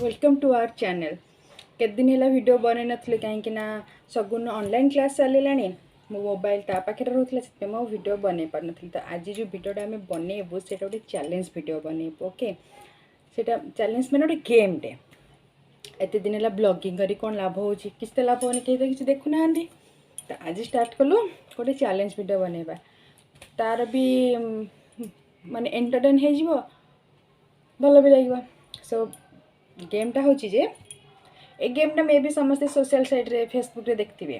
Welcome to our channel. केत दिन है वीडियो बन नी कहीं सगुन ऑनलाइन क्लास चलला मो मोबाइल ता पाखे रोला से मो वीडियो बन पार नी। तो आज जो वीडियोटा आम बनइबू से गोटे चैलेंज वीडियो बनइबू। ओके सेटा चैलेंज मैंने गोटे गेम टे एत दिन है ब्लॉगिंग करी कौन लाभ हो किसी तो लाभ होनी कहीं तो किसी देखुना। तो आज स्टार्ट कलु गोटे चैलेंज वीडियो बनइबा तार भी माने एंटरटेन हो भल भी लगे। सो गेमटा हूँ जे ए गेमटा मे भी समस्ते सोशल साइट रे फेसबुक रे देखते ये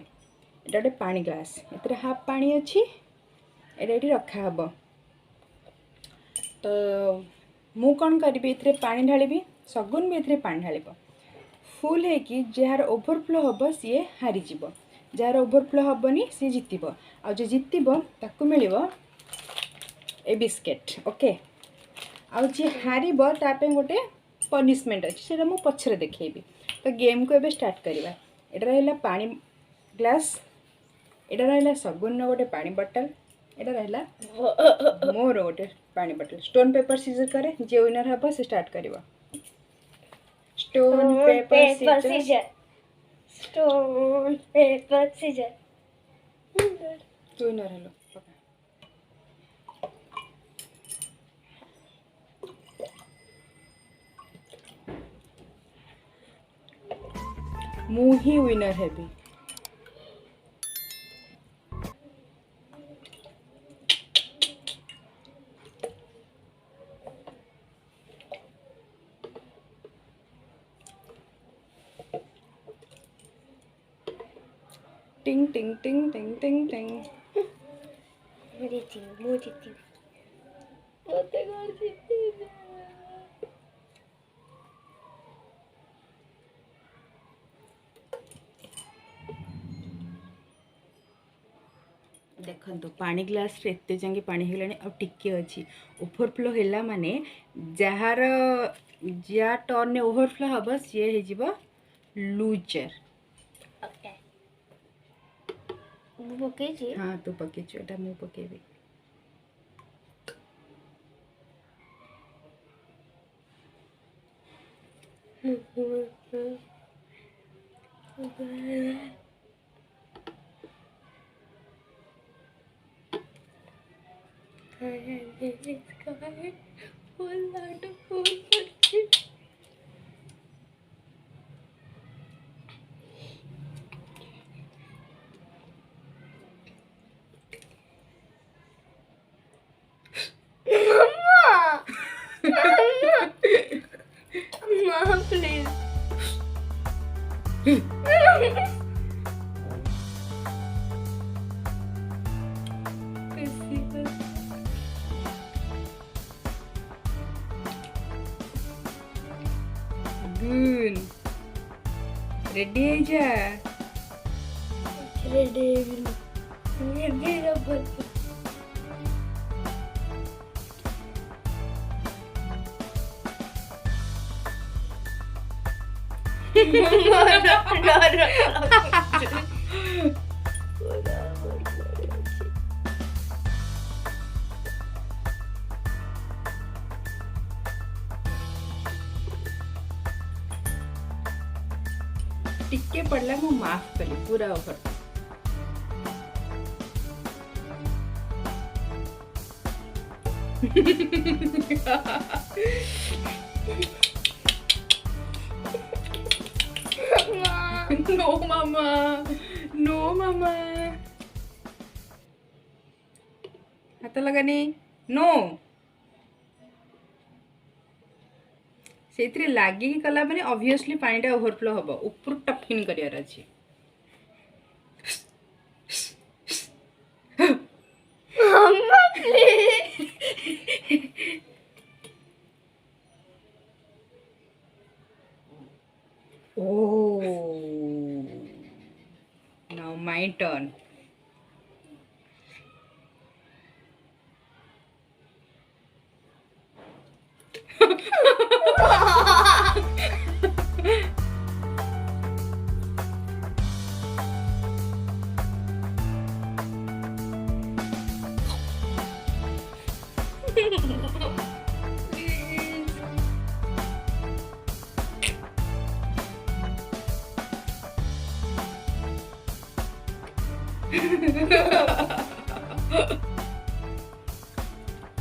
गोटे पानी ग्लास ए हाफ पानी अच्छी ये रखा हब। तो मु कौन करी पानी ढाली सगुन भी ये पानी ढाल फुल है कि जार ओवरफ्लो हम सी हारीज जार ओवरफ्लो हेनी सी जीत आ जो जीत ताकू मिल ए बिस्केट। ओके आउ जी हार ताप गोटे पनिशमेंट अच्छी से मुझे पछरे देखी। तो गेम को एबे स्टार्ट करवा। एटा रहा पानी ग्लास एटा रहा सगुन गोटे पानी बॉटल एटा रहा मोर गोटे पानी बॉटल। स्टोन पेपर सीजर करे जे विनर हम से स्टार्ट करवा। Stone paper scissors stone paper scissors तू विनर हेलो। मु ही विनर है भी। टिंग टिंग टिंग टिंग टिंग टिंग मुझे देखो पानी ग्लास रे एते जांगे पानी हेलानी आ टिके अच्छी ओवरफ्लो हैला माने जार जा टर्न ओवरफ्लो हम सी हो लूजर। ओके मु पके हाँ तू पकेचु एटा मु पकेबी। Mom, please. गुड रेडी है जा Ready. Ready, rubber. टिके पड़ला मु माफ कली पूरा ओवर। नो मामा नो मामा हाथ लगानी नो से लगे कला माने ऑब्वियसली पानीटा ओवरफ्लो हम ऊपर टपकिन करार अच्छी। Mama, please. Oh, now my turn.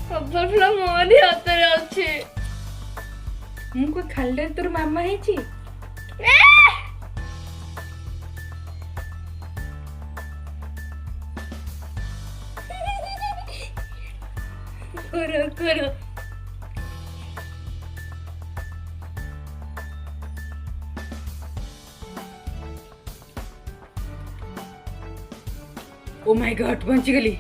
କଭର ଫୁଲ ମୋରି ହାତରେ ଅଛି। ମୁଁ କଣ ଖାଲିରେ ତୋର ମାମା ହେଇଛି? କର କର। ओ माय गॉड बंचिगली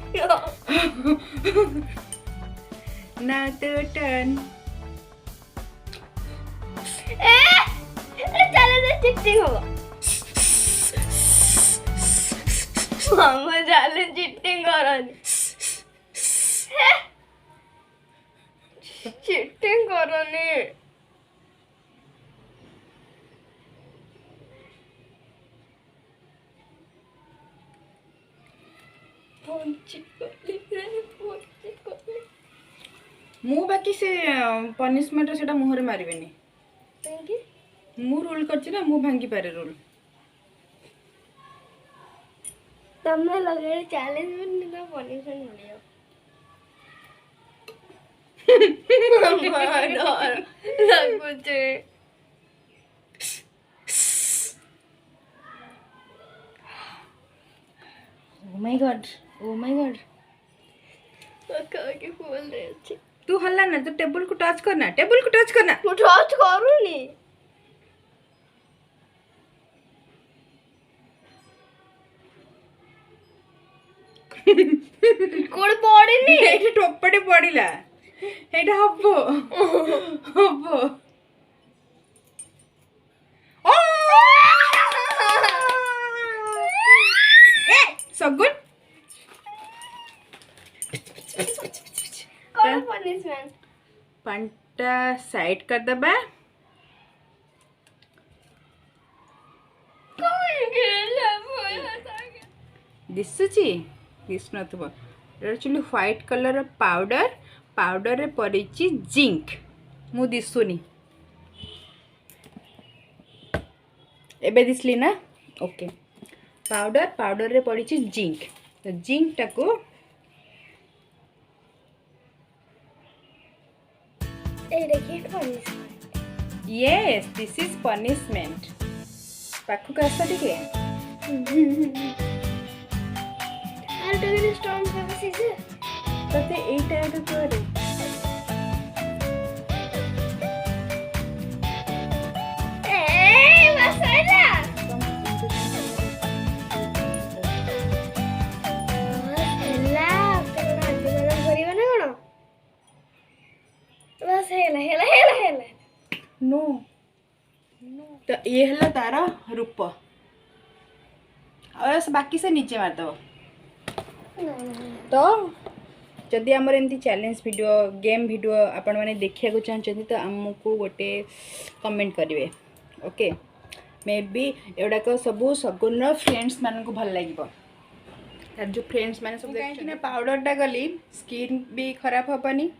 ना तो टर्न ଚାଲେ ଚିଟିଂ ହବ। ମାମା ଚାଲେ ଚିଟିଂ କରନି। ଚିଟିଂ କରନି। ମୁଁ ବାକି ସେ ପନିशमेंट ସେଟା ମୁହଁରେ ମାରିବେନି। କାହିଁକି? ମୁଁ ରୁଲ କରିଛି ନା, ମୁଁ ଭାଙ୍ଗି ପାରେ ରୁଲ। ତମେ ଲଗେଇଲେ ଚ୍ୟାଲେଞ୍ଜ ନା ପନିଶମେଣ୍ଟ ମିଳିବ। ଡର ଲାଗୁଛି। Oh my God, oh my God. କି ଫୁଲ ରେ ଅଛି। तू हल्ला ना, तू टेबल को टच करना, टेबल को टच करना। ମୁଁ ଟଚ୍ କରୁନି। କୋଉଠି ପଡିନି। ଏଠି ଟୋପଟେ ପଡିଲା, ଏଇଟା ହବ ହବ। सगुन कौन पनिशमेंट? पंटा साइड कर दबा। दिसुची दिस नथबो। Actually white colour powder, powder रे पड़िची जिंक। मु दिसुनी एबे दिसली ना? ओके। पाउडर, पाउडर रे पड़िची जिंक। तो जिंक टाको ए देखिए punishment. Yes, this is punishment. पाखु का आसा टिके आर टगरे स्टोन पेपर सीजर तते एटा आगे करे। ए बसला हेला तेरा दिगला करिबा ना कोन बस हेला हेला हेला हेला नो तो ये हला तारा रूप। और बाकी से नीचे मार दो। तो जदि आमर एमती चैलेंज वीडियो, गेम वीडियो आपण मैंने देखिया को चाहते तो आमको गोटे कमेंट करेंगे। ओके, मे बी एगुड़ाक सबू सगुन फ्रेंड्स मान को भल लगे। तार जो फ्रेंड्स मैंने सब कहीं पाउडरटा गली स्किन भी खराब हेनी।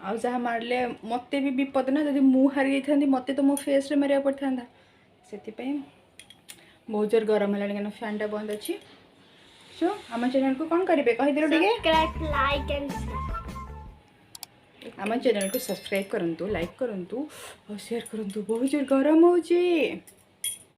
आउ जहाँ मारे मत भी विपद ना, जब मु हारी जाती मत तो मो फेस रे मारे पड़ता से बहुत जोर गरम है क्या फैनटा बंद अच्छी। सो आम चैनल को कौन करेंगे कहीदेलु टिके सब्सक्राइब लाइक एंड आम चैनल को सब्सक्राइब करंतु, लाइक करंतु और शेयर करंतु। बहुत जोर गरम होची।